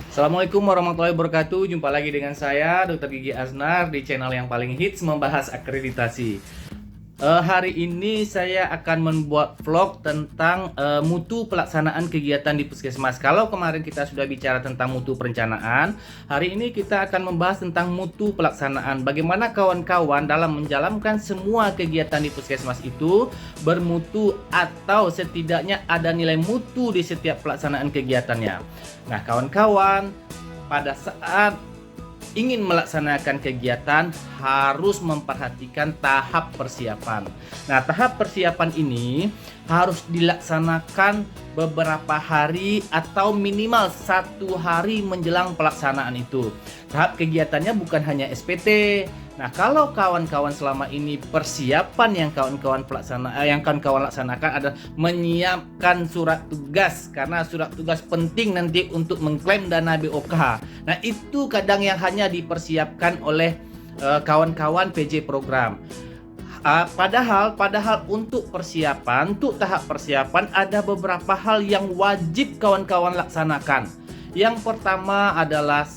Assalamualaikum warahmatullahi wabarakatuh. Jumpa lagi dengan saya Dr. Gigi Aznar di channel yang paling hits membahas akreditasi. Hari ini saya akan membuat vlog tentang mutu pelaksanaan kegiatan di puskesmas. Kalau kemarin kita sudah bicara tentang mutu perencanaan, hari ini kita akan membahas tentang mutu pelaksanaan. Bagaimana kawan-kawan dalam menjalankan semua kegiatan di puskesmas itu bermutu atau setidaknya ada nilai mutu di setiap pelaksanaan kegiatannya. Nah, kawan-kawan, pada saat ingin melaksanakan kegiatan harus memperhatikan tahap persiapan. Nah, tahap persiapan ini harus dilaksanakan beberapa hari atau minimal 1 hari menjelang pelaksanaan itu. Tahap kegiatannya bukan hanya SPT. Nah, kalau kawan-kawan selama ini persiapan yang kawan-kawan laksanakan adalah menyiapkan surat tugas, karena surat tugas penting nanti untuk mengklaim dana BOK. Nah, itu kadang yang hanya dipersiapkan oleh kawan-kawan PJ program. Padahal untuk tahap persiapan ada beberapa hal yang wajib kawan-kawan laksanakan. Yang pertama adalah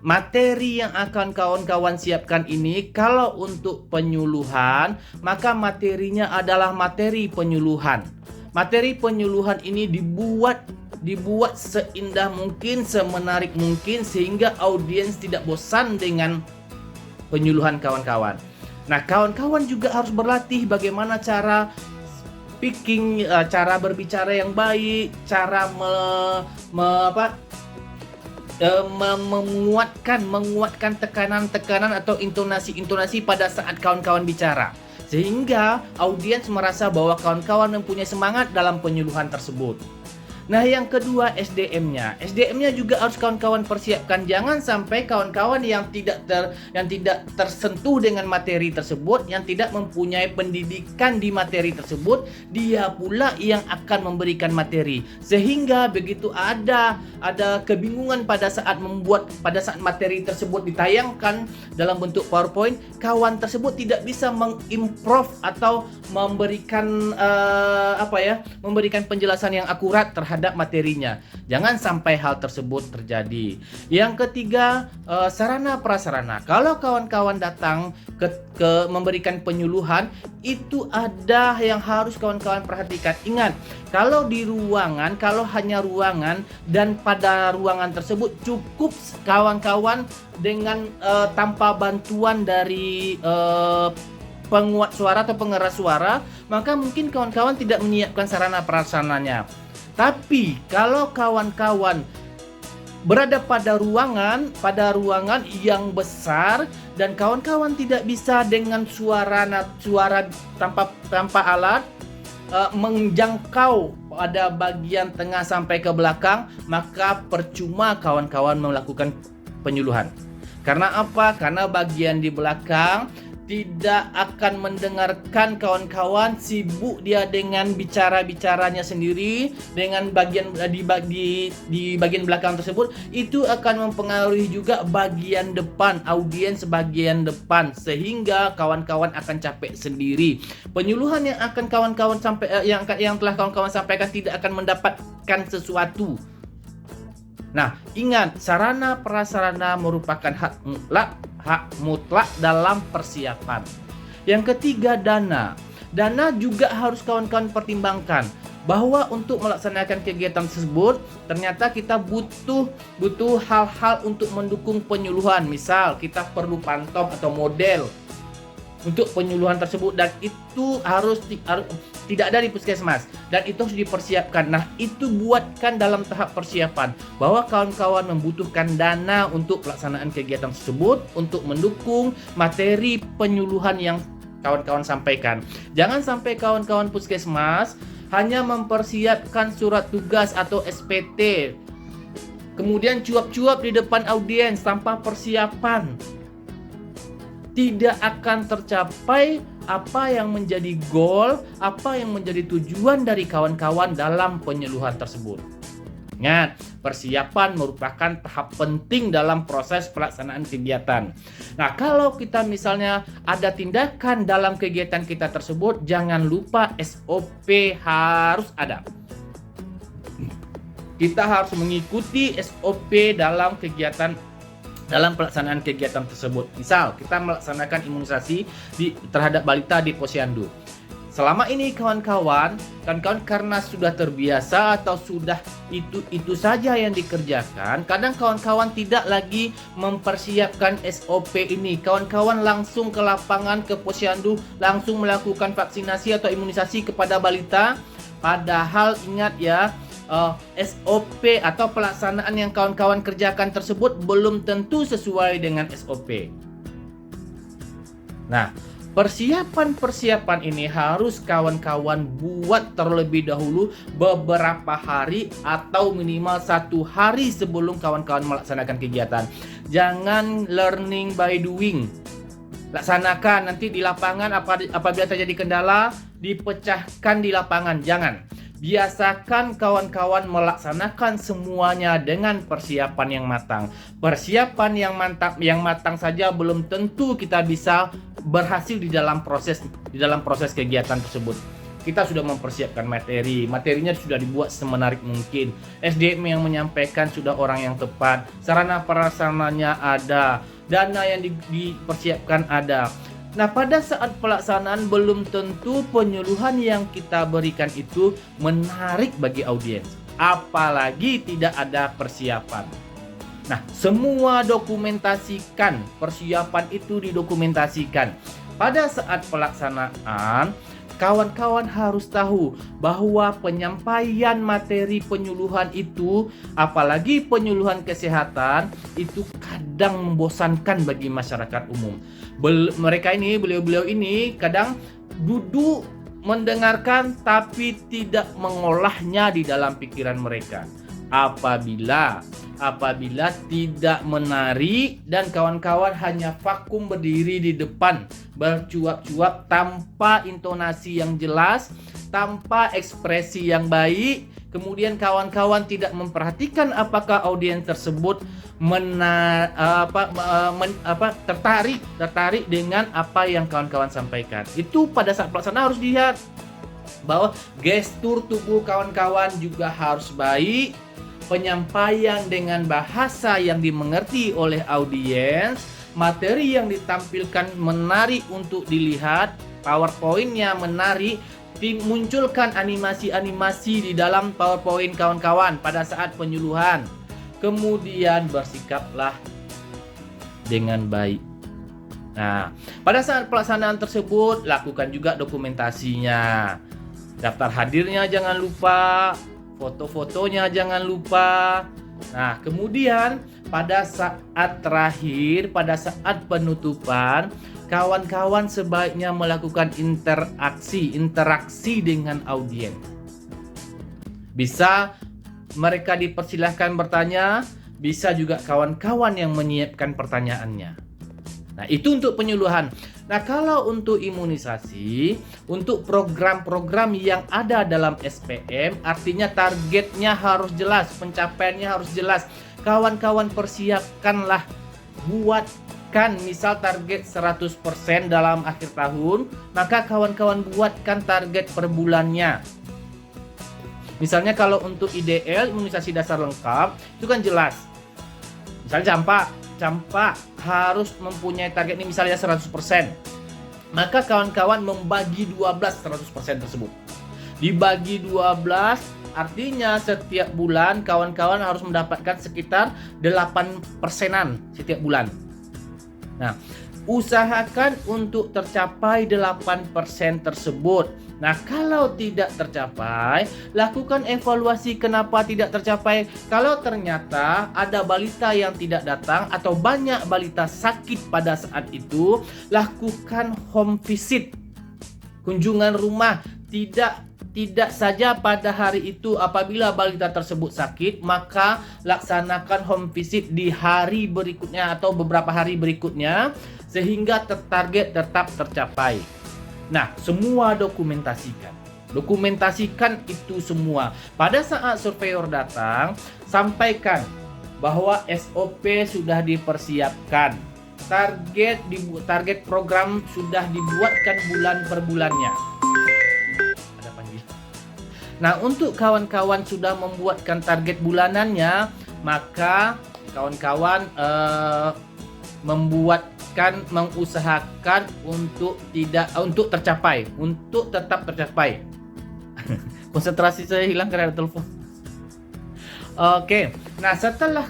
materi yang akan kawan-kawan siapkan ini. Kalau untuk penyuluhan, maka materinya adalah materi penyuluhan. Materi penyuluhan ini dibuat seindah mungkin, semenarik mungkin, sehingga audiens tidak bosan dengan penyuluhan kawan-kawan. Nah, kawan-kawan juga harus berlatih bagaimana cara speaking, cara berbicara yang baik, cara menguatkan tekanan-tekanan atau intonasi pada saat kawan-kawan bicara, sehingga audiens merasa bahwa kawan-kawan mempunyai semangat dalam penyuluhan tersebut. Nah, yang kedua, SDM-nya juga harus kawan-kawan persiapkan. Jangan sampai kawan-kawan yang tidak tersentuh dengan materi tersebut, yang tidak mempunyai pendidikan di materi tersebut, dia pula yang akan memberikan materi, sehingga begitu ada kebingungan pada saat materi tersebut ditayangkan dalam bentuk PowerPoint, kawan tersebut tidak bisa mengimprove atau memberikan penjelasan yang akurat terhadap materinya. Jangan sampai hal tersebut terjadi. Yang ketiga, sarana prasarana. Kalau kawan-kawan datang ke memberikan penyuluhan, itu ada yang harus kawan-kawan perhatikan. Ingat, kalau hanya ruangan, dan pada ruangan tersebut cukup kawan-kawan dengan tanpa bantuan dari penguat suara atau pengeras suara, maka mungkin kawan-kawan tidak menyiapkan sarana prasarananya. Tapi kalau kawan-kawan berada pada ruangan yang besar dan kawan-kawan tidak bisa dengan suara tanpa alat menjangkau pada bagian tengah sampai ke belakang, maka percuma kawan-kawan melakukan penyuluhan. Karena apa? Karena bagian di belakang tidak akan mendengarkan kawan-kawan, sibuk dia dengan bicaranya sendiri, dengan bagian di bagian belakang tersebut. Itu akan mempengaruhi juga bagian depan, audiens bagian depan, sehingga kawan-kawan akan capek sendiri. Penyuluhan yang akan kawan-kawan yang telah kawan-kawan sampaikan tidak akan mendapatkan sesuatu. Nah, ingat, sarana prasarana merupakan hak mutlak dalam persiapan. Yang ketiga, dana juga harus kawan-kawan pertimbangkan, bahwa untuk melaksanakan kegiatan tersebut ternyata kita butuh hal-hal untuk mendukung penyuluhan. Misal kita perlu pantong atau model untuk penyuluhan tersebut, dan itu harus tidak ada di puskesmas, dan itu harus dipersiapkan. Nah, itu buatkan dalam tahap persiapan bahwa kawan-kawan membutuhkan dana untuk pelaksanaan kegiatan tersebut untuk mendukung materi penyuluhan yang kawan-kawan sampaikan. Jangan sampai kawan-kawan puskesmas hanya mempersiapkan surat tugas atau SPT, kemudian cuap-cuap di depan audiens tanpa persiapan. Tidak akan tercapai apa yang menjadi goal, apa yang menjadi tujuan dari kawan-kawan dalam penyuluhan tersebut. Ingat, persiapan merupakan tahap penting dalam proses pelaksanaan kegiatan. Nah, kalau kita misalnya ada tindakan dalam kegiatan kita tersebut, jangan lupa SOP harus ada. Kita harus mengikuti SOP dalam pelaksanaan kegiatan tersebut. Misal, kita melaksanakan imunisasi terhadap balita di posyandu. Selama ini kawan-kawan karena sudah terbiasa atau sudah itu saja yang dikerjakan, kadang kawan-kawan tidak lagi mempersiapkan SOP ini. Kawan-kawan langsung ke lapangan, ke posyandu, langsung melakukan vaksinasi atau imunisasi kepada balita. Padahal ingat ya, SOP atau pelaksanaan yang kawan-kawan kerjakan tersebut belum tentu sesuai dengan SOP. Nah, persiapan ini harus kawan-kawan buat terlebih dahulu beberapa hari atau minimal 1 hari sebelum kawan-kawan melaksanakan kegiatan. Jangan learning by doing. Laksanakan, nanti di lapangan apabila terjadi kendala dipecahkan di lapangan. Jangan. Biasakan kawan-kawan melaksanakan semuanya dengan persiapan yang matang. Persiapan yang matang saja belum tentu kita bisa berhasil di dalam proses kegiatan tersebut. Kita sudah mempersiapkan materinya sudah dibuat semenarik mungkin. SDM yang menyampaikan sudah orang yang tepat, sarana prasarananya ada, dana yang dipersiapkan ada. Nah, pada saat pelaksanaan belum tentu penyuluhan yang kita berikan itu menarik bagi audiens, apalagi tidak ada persiapan. Nah, semua dokumentasikan, persiapan itu didokumentasikan. Pada saat pelaksanaan, kawan-kawan harus tahu bahwa penyampaian materi penyuluhan itu, apalagi penyuluhan kesehatan, itu kadang membosankan bagi masyarakat umum. Beliau-beliau ini kadang duduk mendengarkan tapi tidak mengolahnya di dalam pikiran mereka. Apabila tidak menarik dan kawan-kawan hanya vakum berdiri di depan bercuap-cuap tanpa intonasi yang jelas, tanpa ekspresi yang baik, kemudian kawan-kawan tidak memperhatikan apakah audiens tersebut tertarik dengan apa yang kawan-kawan sampaikan. Itu pada saat pelaksanaan harus dilihat bahwa gestur tubuh kawan-kawan juga harus baik, penyampaian dengan bahasa yang dimengerti oleh audiens, materi yang ditampilkan menarik untuk dilihat, PowerPoint-nya menarik, dimunculkan animasi-animasi di dalam PowerPoint kawan-kawan pada saat penyuluhan. Kemudian bersikaplah dengan baik. Nah, pada saat pelaksanaan tersebut lakukan juga dokumentasinya. Daftar hadirnya jangan lupa, foto-fotonya jangan lupa. Nah, kemudian pada saat terakhir, pada saat penutupan, kawan-kawan sebaiknya melakukan interaksi dengan audiens. Bisa mereka dipersilahkan bertanya, bisa juga kawan-kawan yang menyiapkan pertanyaannya. Nah, itu untuk penyuluhan. Nah, kalau untuk imunisasi, untuk program-program yang ada dalam SPM, artinya targetnya harus jelas, pencapaiannya harus jelas. Kawan-kawan persiapkanlah, buatkan misal target 100% dalam akhir tahun, maka kawan-kawan buatkan target per bulannya. Misalnya kalau untuk IDL, imunisasi dasar lengkap, itu kan jelas. Misalnya campak harus mempunyai target ini misalnya 100%. Maka kawan-kawan membagi 12 100% tersebut. Dibagi 12 artinya setiap bulan kawan-kawan harus mendapatkan sekitar 8%-an setiap bulan. Nah, usahakan untuk tercapai 8% tersebut. Nah, kalau tidak tercapai, lakukan evaluasi kenapa tidak tercapai. Kalau ternyata ada balita yang tidak datang atau banyak balita sakit pada saat itu, lakukan home visit, kunjungan rumah. Tidak saja pada hari itu apabila balita tersebut sakit, maka laksanakan home visit di hari berikutnya atau beberapa hari berikutnya sehingga target tetap tercapai. Nah, semua dokumentasikan itu semua. Pada saat surveyor datang, sampaikan bahwa SOP sudah dipersiapkan. Target program sudah dibuatkan bulan per bulannya. Ada panggil. Nah, untuk kawan-kawan sudah membuatkan target bulanannya, maka kawan-kawan mengusahakan untuk tetap tercapai. Konsentrasi saya hilang karena ada telepon. Oke. Nah, setelah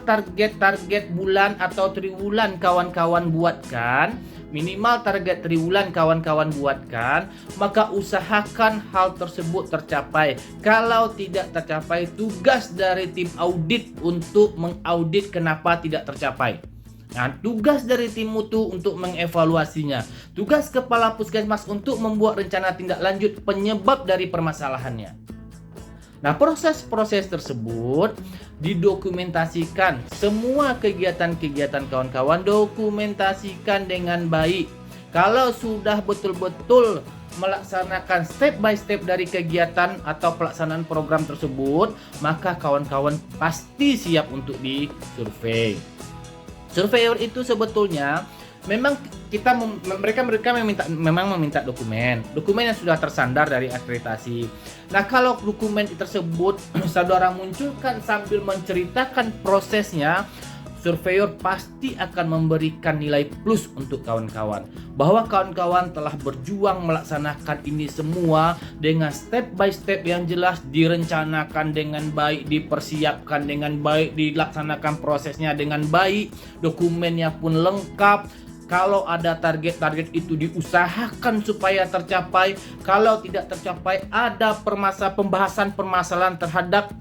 target bulan atau triwulan kawan-kawan buatkan, minimal target triwulan kawan-kawan buatkan, maka usahakan hal tersebut tercapai. Kalau tidak tercapai, tugas dari tim audit untuk mengaudit kenapa tidak tercapai. Nah, tugas dari tim mutu untuk mengevaluasinya. Tugas kepala puskesmas untuk membuat rencana tindak lanjut penyebab dari permasalahannya. Nah, proses-proses tersebut didokumentasikan. Semua kegiatan-kegiatan kawan-kawan dokumentasikan dengan baik. Kalau sudah betul-betul melaksanakan step by step dari kegiatan atau pelaksanaan program tersebut, maka kawan-kawan pasti siap untuk disurvei. Surveyor itu sebetulnya memang mereka meminta dokumen yang sudah tersandar dari akreditasi. Nah, kalau dokumen tersebut saudara munculkan sambil menceritakan prosesnya, surveyor pasti akan memberikan nilai plus untuk kawan-kawan, bahwa kawan-kawan telah berjuang melaksanakan ini semua dengan step by step yang jelas, direncanakan dengan baik, dipersiapkan dengan baik, dilaksanakan prosesnya dengan baik, dokumennya pun lengkap. Kalau ada target-target itu diusahakan supaya tercapai. Kalau tidak tercapai, ada pembahasan permasalahan terhadap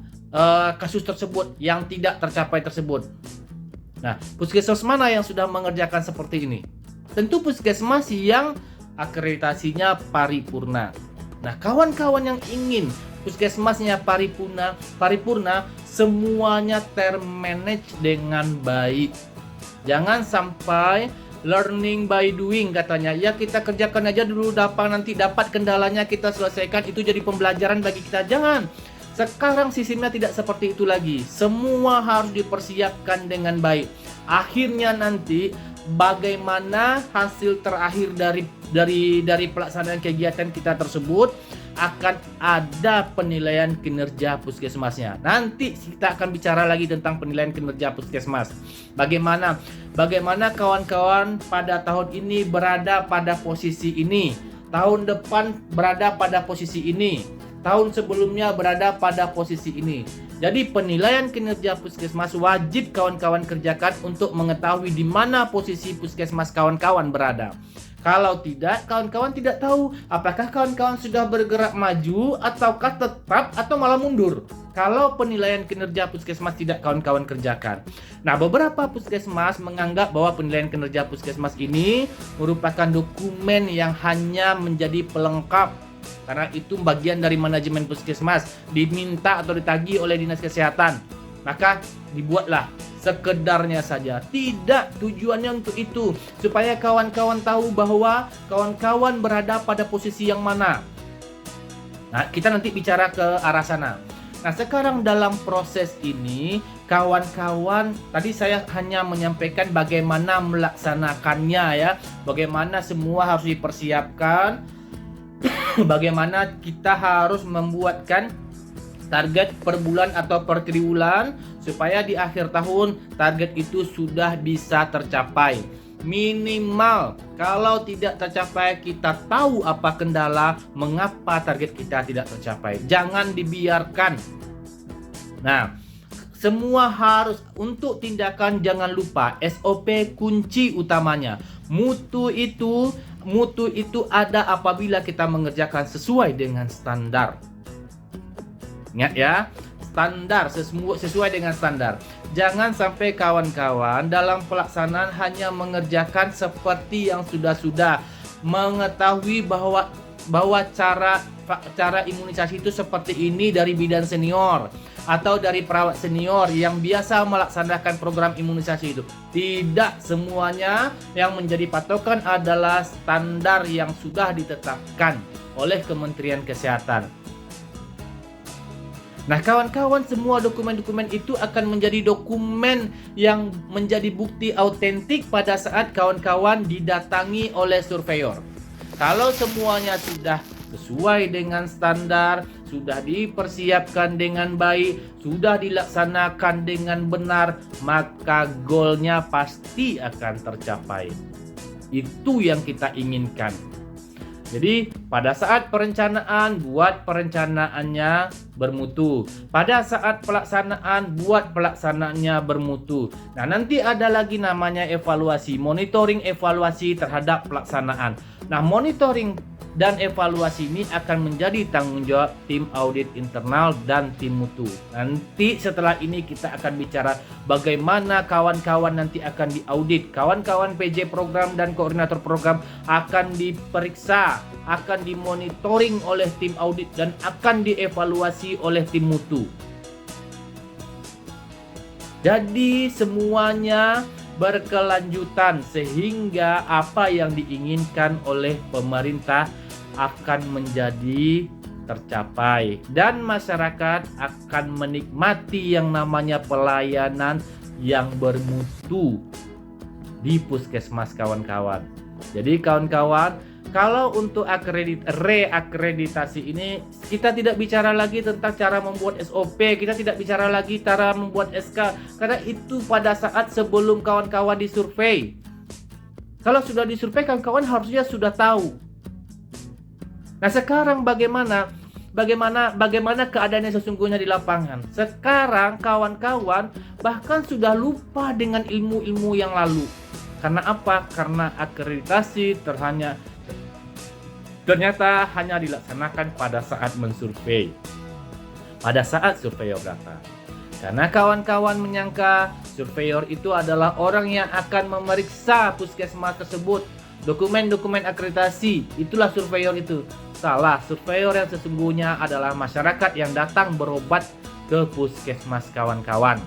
kasus tersebut yang tidak tercapai tersebut. Nah, puskesmas mana yang sudah mengerjakan seperti ini? Tentu puskesmas yang akreditasinya paripurna. Nah, kawan-kawan yang ingin puskesmasnya paripurna, semuanya termanage dengan baik. Jangan sampai learning by doing katanya. Ya, kita kerjakan aja dulu, nanti dapat kendalanya kita selesaikan, itu jadi pembelajaran bagi kita. Jangan. Sekarang sistemnya tidak seperti itu lagi. Semua harus dipersiapkan dengan baik. Akhirnya nanti bagaimana hasil terakhir dari pelaksanaan kegiatan kita tersebut, akan ada penilaian kinerja puskesmasnya. Nanti kita akan bicara lagi tentang penilaian kinerja puskesmas. Bagaimana kawan-kawan pada tahun ini berada pada posisi ini, tahun depan berada pada posisi ini, tahun sebelumnya berada pada posisi ini. Jadi penilaian kinerja puskesmas wajib kawan-kawan kerjakan untuk mengetahui di mana posisi puskesmas kawan-kawan berada. Kalau tidak, kawan-kawan tidak tahu apakah kawan-kawan sudah bergerak maju ataukah tetap atau malah mundur. Kalau penilaian kinerja puskesmas tidak kawan-kawan kerjakan. Nah, beberapa puskesmas menganggap bahwa penilaian kinerja puskesmas ini merupakan dokumen yang hanya menjadi pelengkap. Karena itu bagian dari manajemen puskesmas, diminta atau ditagih oleh Dinas Kesehatan. Maka dibuatlah sekedarnya saja. Tidak, tujuannya untuk itu, supaya kawan-kawan tahu bahwa kawan-kawan berada pada posisi yang mana. Nah, kita nanti bicara ke arah sana. Nah, sekarang dalam proses ini, kawan-kawan, tadi saya hanya menyampaikan bagaimana melaksanakannya ya, bagaimana semua harus dipersiapkan, bagaimana kita harus membuatkan target per bulan atau per triwulan supaya di akhir tahun target itu sudah bisa tercapai. Minimal kalau tidak tercapai kita tahu apa kendala, mengapa target kita tidak tercapai. Jangan dibiarkan. Nah, semua harus untuk tindakan, jangan lupa SOP kunci utamanya. Mutu itu ada apabila kita mengerjakan sesuai dengan standar. Ingat ya, standar, sesuai dengan standar. Jangan sampai kawan-kawan dalam pelaksanaan hanya mengerjakan seperti yang sudah-sudah, mengetahui bahwa cara imunisasi itu seperti ini dari bidan senior atau dari perawat senior yang biasa melaksanakan program imunisasi itu. Tidak semuanya, yang menjadi patokan adalah standar yang sudah ditetapkan oleh Kementerian Kesehatan. Nah, kawan-kawan, semua dokumen-dokumen itu akan menjadi dokumen yang menjadi bukti autentik pada saat kawan-kawan didatangi oleh surveyor. Kalau semuanya sudah sesuai dengan standar, sudah dipersiapkan dengan baik, sudah dilaksanakan dengan benar, maka goalnya pasti akan tercapai. Itu yang kita inginkan. Jadi pada saat perencanaan, buat perencanaannya bermutu. Pada saat pelaksanaan, buat pelaksanaannya bermutu. Nah, nanti ada lagi namanya evaluasi, monitoring evaluasi terhadap pelaksanaan. Nah, monitoring dan evaluasi ini akan menjadi tanggung jawab tim audit internal dan tim mutu. Nanti setelah ini kita akan bicara bagaimana kawan-kawan nanti akan diaudit. Kawan-kawan PJ program dan koordinator program akan diperiksa, akan dimonitoring oleh tim audit dan akan dievaluasi oleh tim mutu. Jadi semuanya berkelanjutan sehingga apa yang diinginkan oleh pemerintah akan menjadi tercapai dan masyarakat akan menikmati yang namanya pelayanan yang bermutu di puskesmas kawan-kawan. Jadi kawan-kawan, kalau untuk reakreditasi ini kita tidak bicara lagi tentang cara membuat SOP, kita tidak bicara lagi cara membuat SK, karena itu pada saat sebelum kawan-kawan disurvei. Kalau sudah disurvei, kawan-kawan harusnya sudah tahu. Nah, sekarang bagaimana keadaannya sesungguhnya di lapangan? Sekarang kawan-kawan bahkan sudah lupa dengan ilmu-ilmu yang lalu. Karena apa? Karena akreditasi ternyata hanya dilaksanakan pada saat mensurvei, pada saat surveyor datang. Karena kawan-kawan menyangka surveyor itu adalah orang yang akan memeriksa puskesmas tersebut, dokumen-dokumen akreditasi, itulah surveyor itu. Salah, surveyor yang sesungguhnya adalah masyarakat yang datang berobat ke puskesmas kawan-kawan.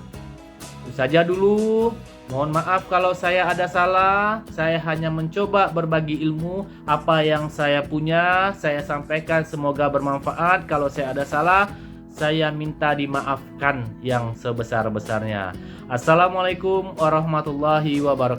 Itu saja dulu. Mohon maaf kalau saya ada salah. Saya hanya mencoba berbagi ilmu. Apa yang saya punya, saya sampaikan, semoga bermanfaat. Kalau saya ada salah, saya minta dimaafkan yang sebesar-besarnya. Assalamualaikum warahmatullahi wabarakatuh.